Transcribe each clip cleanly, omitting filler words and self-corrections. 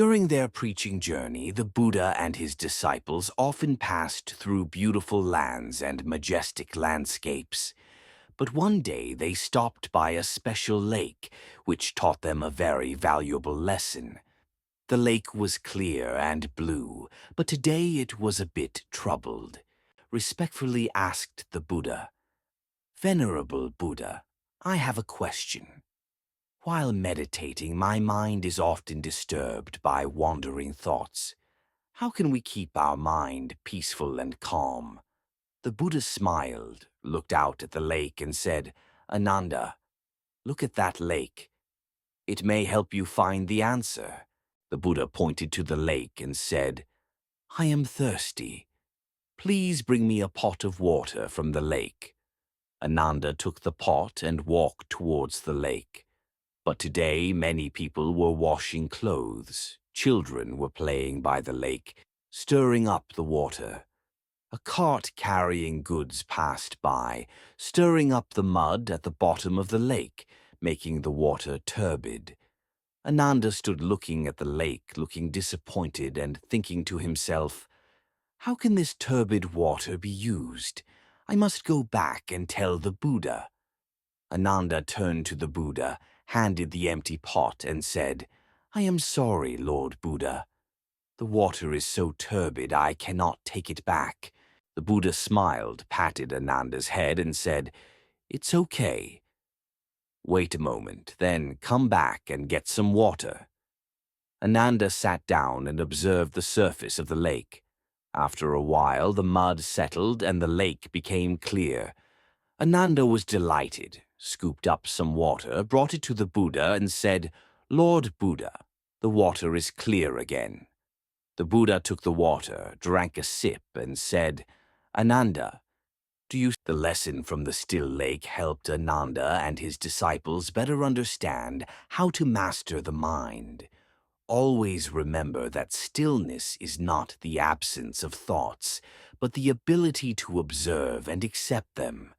During their preaching journey, the Buddha and his disciples often passed through beautiful lands and majestic landscapes. But one day they stopped by a special lake, which taught them a very valuable lesson. The lake was clear and blue, but today it was a bit troubled. Respectfully asked the Buddha, "Venerable Buddha, I have a question. While meditating, my mind is often disturbed by wandering thoughts. How can we keep our mind peaceful and calm?" The Buddha smiled, looked out at the lake, and said, "Ananda, look at that lake. It may help you find the answer." The Buddha pointed to the lake and said, "I am thirsty. Please bring me a pot of water from the lake." Ananda took the pot and walked towards the lake. But today many people were washing clothes. Children were playing by the lake, stirring up the water. A cart carrying goods passed by, stirring up the mud at the bottom of the lake, making the water turbid. Ananda stood looking at the lake, looking disappointed and thinking to himself, "How can this turbid water be used? I must go back and tell the Buddha." Ananda turned to the Buddha, handed the empty pot, and said, "I am sorry, Lord Buddha. The water is so turbid I cannot take it back." The Buddha smiled, patted Ananda's head, and said, "It's okay. Wait a moment, then come back and get some water." Ananda sat down and observed the surface of the lake. After a while, the mud settled and the lake became clear. Ananda was delighted, scooped up some water, brought it to the Buddha, and said, "Lord Buddha, the water is clear again." The Buddha took the water, drank a sip, and said, "Ananda, do you..." The lesson from the still lake helped Ananda and his disciples better understand how to master the mind. Always remember that stillness is not the absence of thoughts, but the ability to observe and accept them.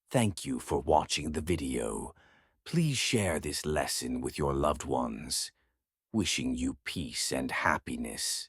Thank you for watching the video. Please share this lesson with your loved ones. Wishing you peace and happiness.